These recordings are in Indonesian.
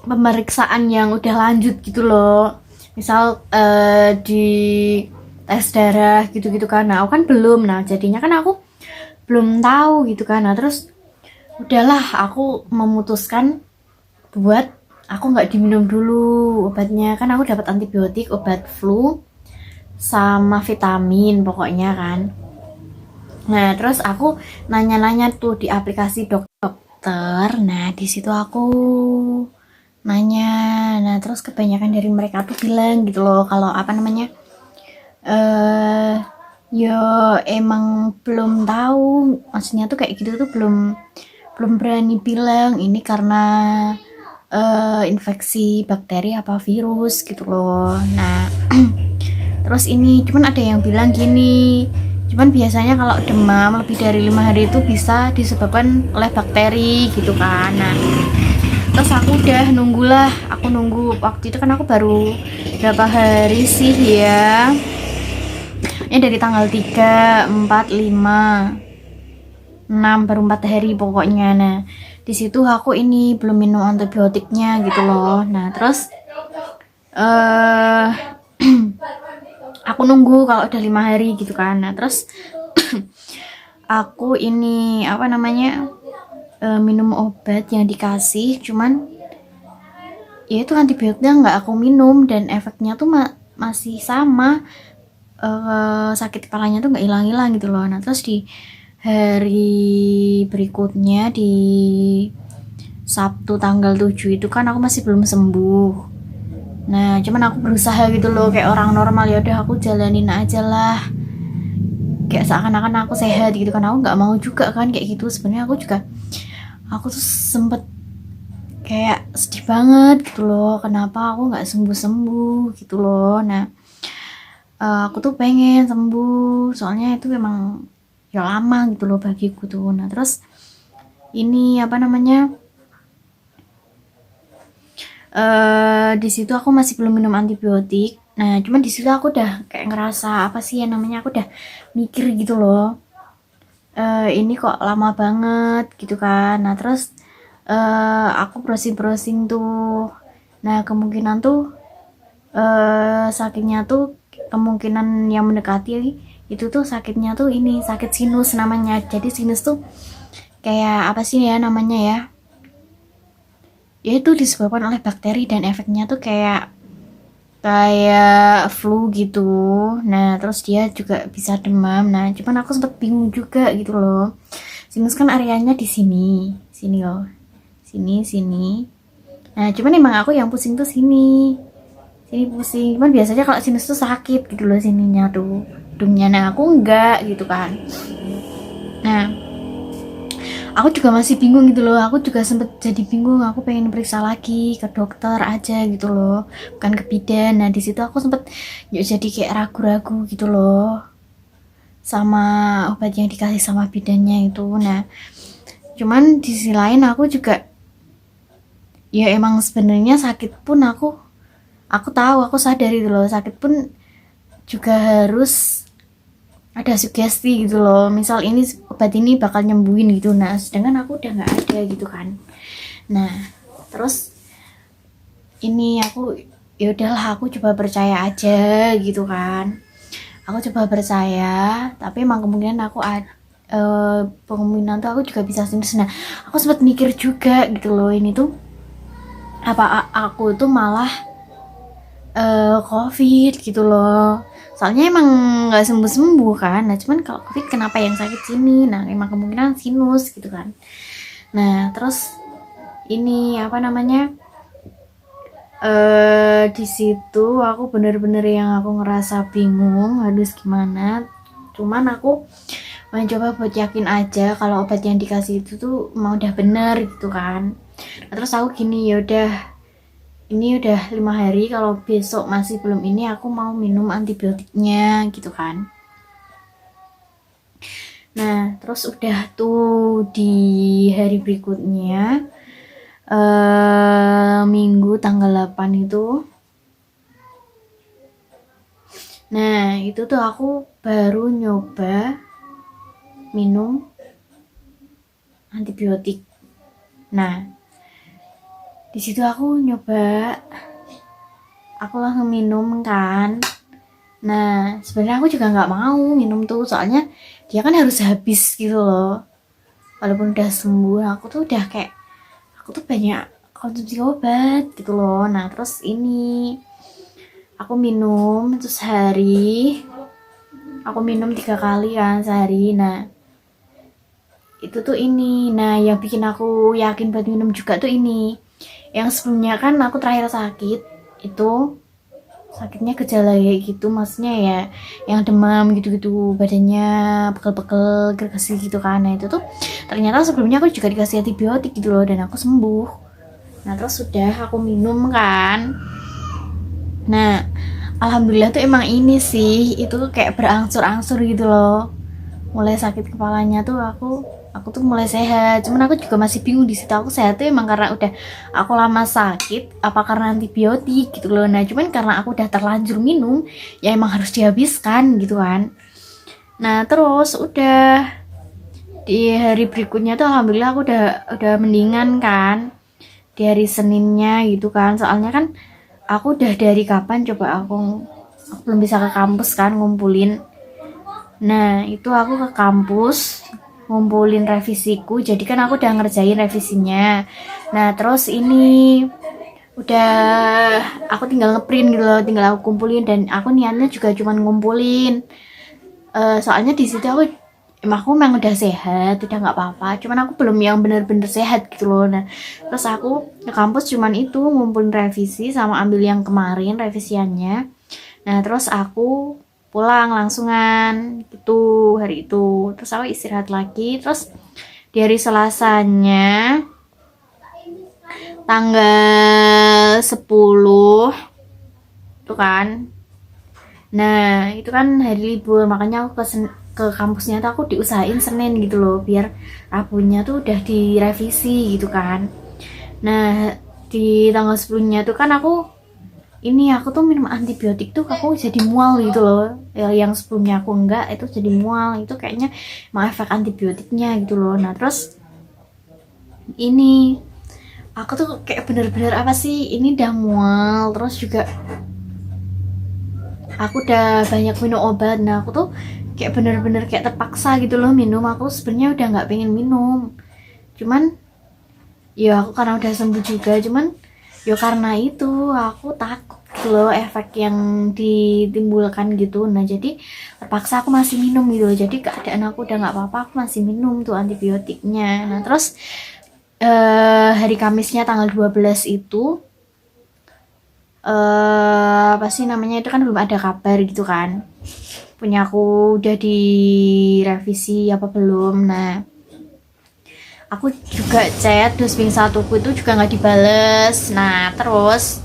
pemeriksaan yang udah lanjut gitu loh. Misal di tes darah gitu-gitu kan. Nah, aku kan belum. Nah, jadinya kan aku belum tahu gitu kan. Nah, terus udahlah aku memutuskan buat aku nggak diminum dulu obatnya. Kan aku dapat antibiotik, obat flu sama vitamin pokoknya kan. Nah, terus aku nanya-nanya tuh di aplikasi dokter. Nah, di situ aku nanya. Nah, terus kebanyakan dari mereka tuh bilang gitu loh kalau apa namanya? Eh yo emang belum tahu. Maksudnya tuh kayak gitu tuh belum belum berani bilang ini karena infeksi bakteri apa virus gitu loh. Nah, terus ini cuman ada yang bilang gini, cuman biasanya kalau demam lebih dari 5 hari itu bisa disebabkan oleh bakteri gitu kan. Nah, terus aku udah nunggulah, aku nunggu waktu itu kan aku baru berapa hari sih ya, ini dari tanggal 3, 4, 5, 6 baru 4 hari pokoknya. Nah, di situ aku ini belum minum antibiotiknya gitu loh. Nah, terus eh aku nunggu kalau udah 5 hari gitu kan. Nah, terus aku ini apa namanya minum obat yang dikasih, cuman ya itu antibiotiknya nggak aku minum dan efeknya tuh masih sama. Sakit kepalanya tuh nggak hilang-hilang gitu loh. Nah, terus di hari berikutnya di Sabtu tanggal 7 itu kan aku masih belum sembuh. Nah, cuman aku berusaha gitu loh kayak orang normal, ya udah aku jalanin aja lah. Kayak seakan-akan aku sehat gitu kan. Aku nggak mau juga kan kayak gitu. Sebenarnya aku tuh sempet kayak sedih banget gitu loh. Kenapa aku nggak sembuh-sembuh gitu loh. Nah, aku tuh pengen sembuh. Soalnya itu memang ya lama gitu loh bagiku tuh. Nah, terus ini apa namanya? Di situ aku masih belum minum antibiotik. Nah, cuman di situ aku udah kayak ngerasa apa sih ya namanya, aku udah mikir gitu loh. Ini kok lama banget gitu kan. Nah, terus aku browsing-browsing tuh. Nah, kemungkinan tuh sakitnya tuh kemungkinan yang mendekati itu tuh sakitnya tuh ini sakit sinus namanya. Jadi sinus tuh kayak apa sih ya namanya ya? Ya itu disebabkan oleh bakteri dan efeknya tuh kayak flu gitu. Nah, terus dia juga bisa demam. Nah, cuman aku sempet bingung juga gitu loh. Sinus kan areanya di sini, sini loh, sini, sini. Nah, cuman emang aku yang pusing tuh sini, sini pusing. Cuman biasanya kalau sinus tuh sakit gitu loh sininya tuh, hidungnya. Nah, aku enggak gitu kan. Nah, aku juga masih bingung gitu loh. Aku juga sempet jadi bingung, aku pengen periksa lagi ke dokter aja gitu loh, bukan ke bidan. Nah, di situ aku sempet ya jadi kayak ragu-ragu gitu loh sama obat yang dikasih sama bidannya itu. Nah, cuman di sisi lain aku juga ya emang sebenarnya sakit pun aku tahu, aku sadar itu loh, sakit pun juga harus ada sugesti gitu loh, misal ini obat ini bakal nyembuhin gitu. Nah, sedangkan aku udah nggak ada gitu kan. Nah, terus ini aku ya udahlah, aku coba percaya aja gitu kan. Aku coba percaya, tapi emang kemungkinan kemungkinan tuh aku juga bisa sinus. Nah, aku sempat mikir juga gitu loh, ini tuh apa aku tuh malah covid gitu loh. Soalnya emang nggak sembuh-sembuh kan. Nah, cuman kalau covid kenapa yang sakit sini? Nah, emang kemungkinan sinus gitu kan. Nah, terus ini apa namanya? Di situ aku bener-bener yang aku ngerasa bingung harus gimana. Cuman aku mencoba buat yakin aja kalau obat yang dikasih itu tuh emang udah bener gitu kan. Nah, terus aku gini, ya udah, ini udah 5 hari, kalau besok masih belum ini aku mau minum antibiotiknya gitu kan. Nah, terus udah tuh di hari berikutnya, minggu tanggal 8 itu. Nah, itu tuh aku baru nyoba minum antibiotik. Nah, Di situ aku nyoba, aku langsung minum kan. Nah sebenarnya aku juga nggak mau minum tuh, soalnya dia kan harus habis gitu loh. Walaupun udah sembuh, aku tuh udah kayak, aku tuh banyak konsumsi obat gitu loh. Nah terus ini aku minum terus sehari, aku minum 3 kali kan sehari. Nah itu tuh ini, nah yang bikin aku yakin buat minum juga tuh ini, yang sebelumnya kan aku terakhir sakit itu sakitnya gejala kayak gitu, maksudnya ya yang demam gitu-gitu, badannya pegel-pegel gergesi gitu kan. Nah itu tuh ternyata sebelumnya aku juga dikasih antibiotik gitu loh, dan aku sembuh. Nah terus sudah aku minum kan. Nah alhamdulillah tuh emang ini sih, itu tuh kayak berangsur-angsur gitu loh. Mulai sakit kepalanya tuh aku tuh mulai sehat. Cuman aku juga masih bingung di situ, aku sehat tuh emang karena udah aku lama sakit apa karena antibiotik gitu loh. Nah cuman karena aku udah terlanjur minum, ya emang harus dihabiskan gitu kan. Nah terus udah di hari berikutnya tuh alhamdulillah aku udah mendingan kan, di hari Seninnya gitu kan. Soalnya kan aku udah dari kapan coba aku belum bisa ke kampus kan ngumpulin. Nah itu aku ke kampus ngumpulin revisiku, jadi kan aku udah ngerjain revisinya. Nah terus ini udah aku tinggal ngeprint gitu loh, tinggal aku kumpulin, dan aku niatnya juga cuman ngumpulin. Soalnya di situ aku memang udah sehat, udah nggak apa-apa, cuman aku belum yang bener-bener sehat gitu loh. Nah terus aku ke kampus cuman itu ngumpulin revisi sama ambil yang kemarin revisiannya. Nah terus aku pulang langsungan gitu hari itu. Terus aku istirahat lagi. Terus di hari Selasanya tanggal 10 tuh kan. Nah itu kan hari libur, makanya aku ke kampusnya tuh aku diusahain Senin gitu loh, biar Rabunya tuh udah direvisi gitu kan. Nah di tanggal 10-nya tuh kan aku tuh minum antibiotik tuh aku jadi mual gitu loh. Yang sebelumnya aku enggak, itu jadi mual, itu kayaknya emang efek antibiotiknya gitu loh. Nah terus ini aku tuh kayak bener-bener apa sih, ini udah mual, terus juga aku udah banyak minum obat. Nah aku tuh kayak bener-bener kayak terpaksa gitu loh minum. Aku sebenarnya udah nggak pengen minum, cuman ya aku karena udah sembuh juga, cuman ya karena itu aku takut gitu loh efek yang ditimbulkan gitu. Nah jadi terpaksa aku masih minum gitu loh. Jadi keadaan aku udah nggak apa-apa, aku masih minum tuh antibiotiknya. Nah terus hari Kamisnya tanggal 12 itu apa sih namanya, itu kan belum ada kabar gitu kan, punya aku udah direvisi apa belum. Nah aku juga chat dosbing satuku itu juga nggak dibales. Nah terus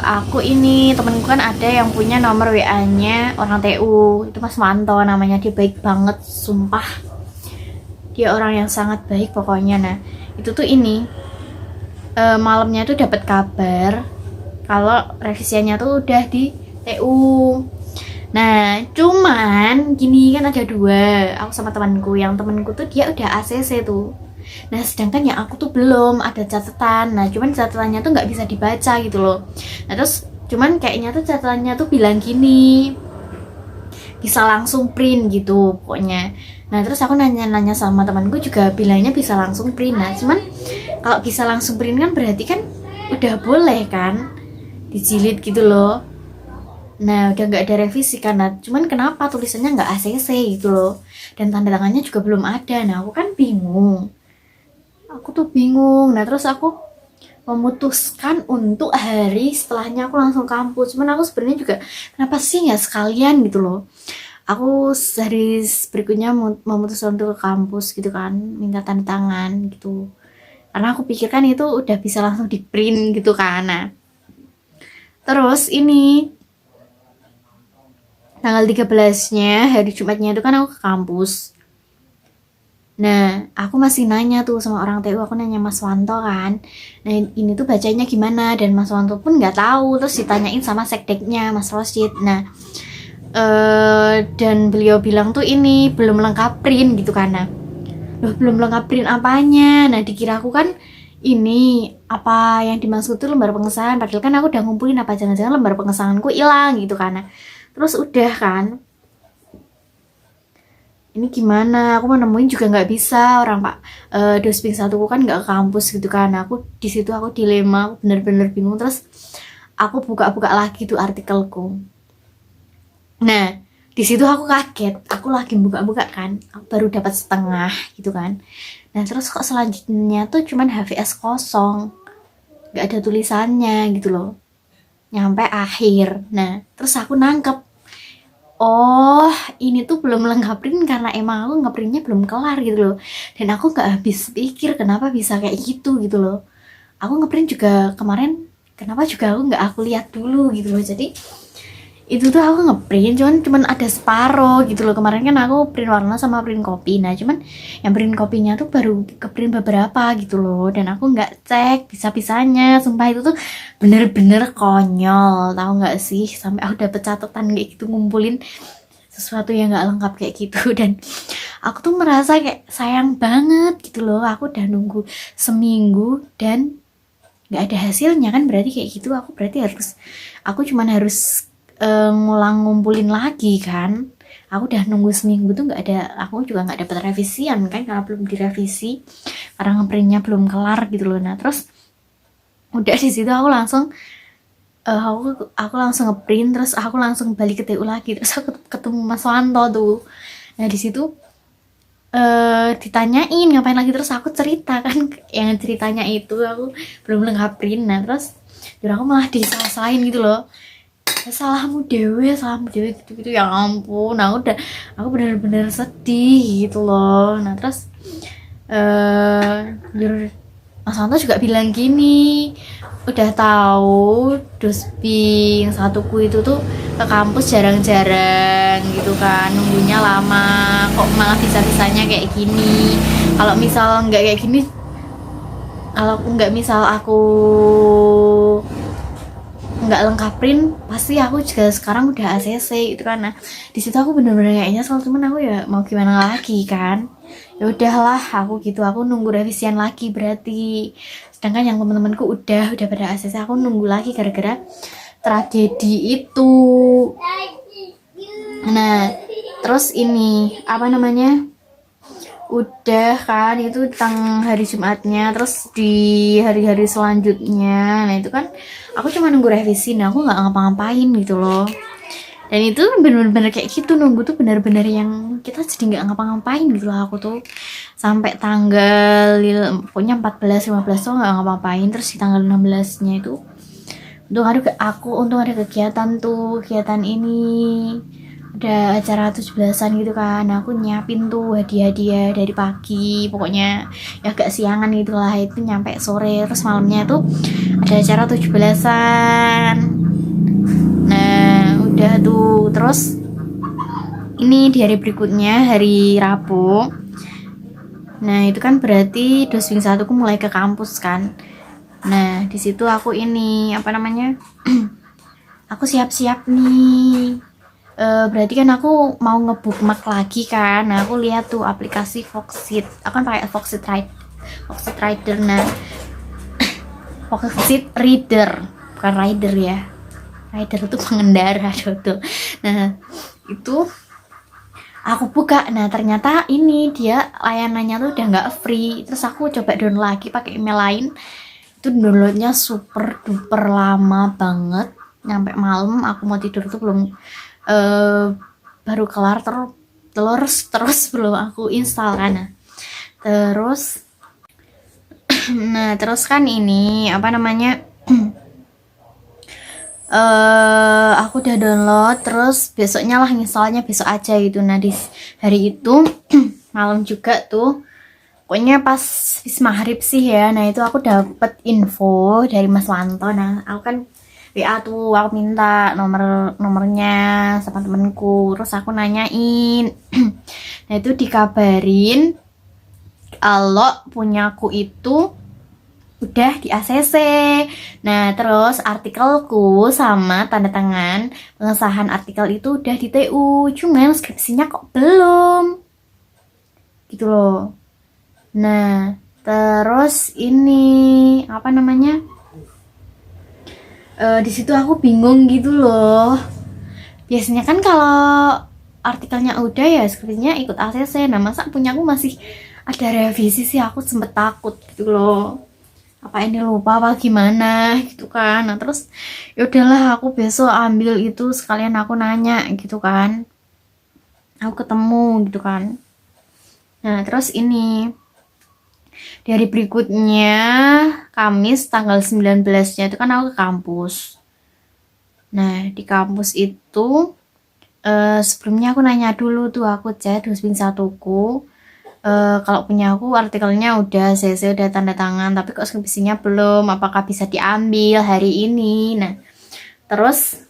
aku ini temenku kan ada yang punya nomor WA-nya orang TU, itu Mas Manto namanya, dia baik banget sumpah, dia orang yang sangat baik pokoknya. Nah itu tuh ini malamnya tuh dapat kabar kalau revisiannya tuh udah di TU. Nah cuman gini kan, ada dua, aku sama temanku. Yang temanku tuh dia udah ACC tuh, nah sedangkan yang aku tuh belum ada catatan. Nah cuman catatannya tuh nggak bisa dibaca gitu loh. Nah terus cuman kayaknya tuh catatannya tuh bilang gini, bisa langsung print gitu pokoknya. Nah terus aku nanya-nanya sama temanku juga bilangnya bisa langsung print. Nah cuman kalau bisa langsung print kan berarti kan udah boleh kan dijilid gitu loh. Nah udah nggak ada revisi kan. Nah cuman kenapa tulisannya nggak ACC gitu loh, dan tanda tangannya juga belum ada. Nah aku kan bingung, aku tuh bingung. Nah terus aku memutuskan untuk hari setelahnya aku langsung kampus. Cuman aku sebenarnya juga kenapa sih nggak sekalian gitu loh. Aku hari berikutnya memutuskan untuk ke kampus gitu kan, minta tanda tangan gitu, karena aku pikirkan itu udah bisa langsung di print gitu kan. Nah terus ini tanggal 13-nya hari Jumatnya itu kan aku ke kampus. Nah aku masih nanya tuh sama orang TU, aku nanya Mas Wanto kan, nah ini tuh bacanya gimana, dan Mas Wanto pun nggak tahu. Terus ditanyain sama sekdeknya Mas Rosid. Nah dan beliau bilang tuh ini belum lengkap print gitu kan. Nah loh belum lengkap print apanya? Nah dikira aku kan ini apa yang dimaksud tuh lembar pengesahan, padahal kan aku udah ngumpulin, apa jangan-jangan lembar pengesahanku hilang gitu kan. Nah, terus udah kan, ini gimana, aku mau nemuin juga nggak bisa, orang pak dosping satuku kan nggak ke kampus gitu kan. Aku di situ aku dilema, aku bener-bener bingung. Terus aku buka-buka lagi tuh artikelku. Nah, di situ aku kaget, aku lagi buka-buka kan, aku baru dapat setengah gitu kan. Nah, terus kok selanjutnya tuh cuman HVS kosong, nggak ada tulisannya gitu loh, nyampe akhir. Nah, terus aku nangkep, oh ini tuh belum lengkap print karena emang aku ngeprintnya belum kelar gitu loh. Dan aku nggak habis pikir kenapa bisa kayak gitu loh. Aku ngeprint juga kemarin, kenapa juga aku lihat dulu gitu loh. Jadi itu tuh aku ngeprint cuman ada separuh gitu loh. Kemarin kan aku print warna sama print kopi, nah cuman yang print kopinya tuh baru ke print beberapa gitu loh, dan aku nggak cek bisa-bisanya. Sumpah itu tuh bener-bener konyol, tahu nggak sih, sampai aku dapet catatan kayak gitu ngumpulin sesuatu yang nggak lengkap kayak gitu. Dan aku tuh merasa kayak sayang banget gitu loh, aku udah nunggu seminggu dan nggak ada hasilnya kan. Berarti kayak gitu aku berarti aku cuman harus ngulang ngumpulin lagi kan. Aku udah nunggu seminggu tuh nggak ada, aku juga nggak dapat revisian kan karena belum direvisi, karena ngeprintnya belum kelar gitu loh. Nah terus udah di situ aku langsung aku langsung ngeprint, terus aku langsung balik ke TU lagi, terus aku ketemu Mas Wanto tuh. Nah di situ ditanyain ngapain lagi, terus aku cerita kan yang ceritanya itu aku belum lengkap print. Nah terus aku malah disalahin gitu loh, salahmu dewe gitu ya ampun. Nah aku bener-bener sedih gitu loh. Nah terus Mas Santo juga bilang gini, udah tahu dosping satuku itu tuh ke kampus jarang-jarang gitu kan, nunggunya lama, kok malah bisa-bisanya kayak gini. Kalau misal nggak kayak gini, kalau nggak misal aku nggak lengkap print, pasti aku juga sekarang udah ACC gitu kan. Nah di situ aku bener-bener kayaknya soal, cuman aku ya mau gimana lagi kan, ya udahlah aku gitu, aku nunggu revisian lagi berarti. Sedangkan yang temen-temenku udah pada ACC, aku nunggu lagi gara-gara tragedi itu. Nah terus ini apa namanya, udah kan itu tentang hari Jumatnya. Terus di hari-hari selanjutnya, nah itu kan aku cuma nunggu revisi, nah aku nggak ngapa-ngapain gitu loh. Dan itu bener-bener kayak gitu, nunggu tuh bener-bener yang kita jadi nggak ngapa-ngapain gitu loh. Aku tuh sampai tanggal pokoknya 14-15 tuh nggak ngapa-ngapain. Terus di tanggal 16 nya itu untung ada kegiatan tuh, kegiatan ini ada acara 17-an gitu kan. Aku nyiapin tuh hadiah-hadiah dari pagi, pokoknya ya agak siangan gitu lah, itu nyampe sore. Terus malamnya tuh ada acara 17-an. Nah udah tuh, terus ini di hari berikutnya, hari Rabu. Nah itu kan berarti dosping satuku mulai ke kampus kan. Nah di situ aku ini apa namanya aku siap-siap nih. Berarti kan aku mau ngebookmark lagi kan. Nah aku lihat tuh aplikasi Foxit, aku kan pakai Foxit Rider. Nah Foxit Reader, bukan rider ya, rider itu pengendara tuh. Nah itu aku buka, nah ternyata ini dia layanannya tuh udah nggak free. Terus aku coba download lagi pakai email lain, itu downloadnya super duper lama banget, nyampe malam aku mau tidur tuh belum baru kelar terus belum aku install kan. Nah terus kan ini apa namanya aku udah download, terus besoknya lah installnya, besok aja gitu. Nah di hari itu malam juga tuh, pokoknya pas maghrib sih ya. Nah itu aku dapet info dari Mas Wanto. Nah aku kan WA tuh, aku minta nomornya sama temenku, terus aku nanyain. Nah itu dikabarin kalau punyaku itu udah di ACC. Nah terus artikelku sama tanda tangan pengesahan artikel itu udah di TU, cuman skripsinya kok belum gitu loh. Nah Terus ini apa namanya, di situ aku bingung gitu loh. Biasanya kan kalau artikelnya udah ya skripsinya ikut ACC. Nah masa punya aku masih ada revisi sih, aku sempet takut gitu loh. Apa ini lupa apa gimana gitu kan. Nah terus ya udahlah, aku besok ambil itu sekalian aku nanya gitu kan. Aku ketemu gitu kan. Nah terus ini di hari berikutnya, Kamis tanggal 19-nya itu kan aku ke kampus. Nah di kampus itu sebelumnya aku nanya dulu tuh, aku chat husband satuku, kalau punya aku artikelnya udah CC udah tanda tangan tapi kok skripsinya belum, apakah bisa diambil hari ini. Nah terus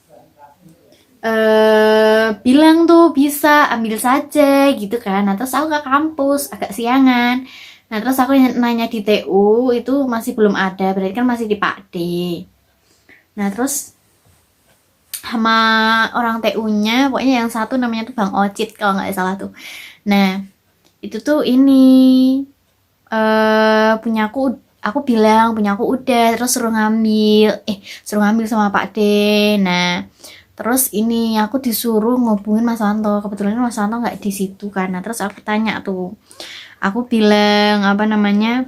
bilang tuh bisa ambil saja gitu kan. Nah terus aku ke kampus agak siangan. Nah terus aku nanya di TU itu masih belum ada, berarti kan masih di Pak D. Nah terus sama orang TU-nya, pokoknya yang satu namanya tuh Bang Ocit kalau nggak salah tuh. Nah itu tuh ini aku bilang punya aku udah, terus suruh ngambil sama Pak D. Nah terus ini aku disuruh ngubungin Mas Wanto, kebetulan Mas Wanto nggak di situ kan. Nah terus aku tanya tuh, aku bilang apa namanya,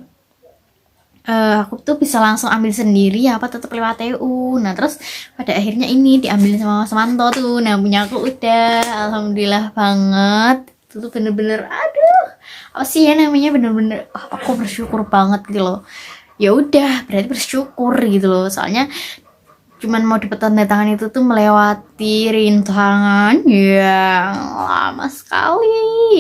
aku tuh bisa langsung ambil sendiri apa tetap lewat TU. Nah terus pada akhirnya ini diambil sama Mas Wanto tuh. Nah punya aku udah, alhamdulillah banget. Itu tuh bener-bener aduh, apa sih ya namanya, bener-bener aku bersyukur banget gitu loh. Ya udah berarti bersyukur gitu loh, soalnya cuman mau dapat tanda tangan itu tuh melewati rintangan yang lama sekali.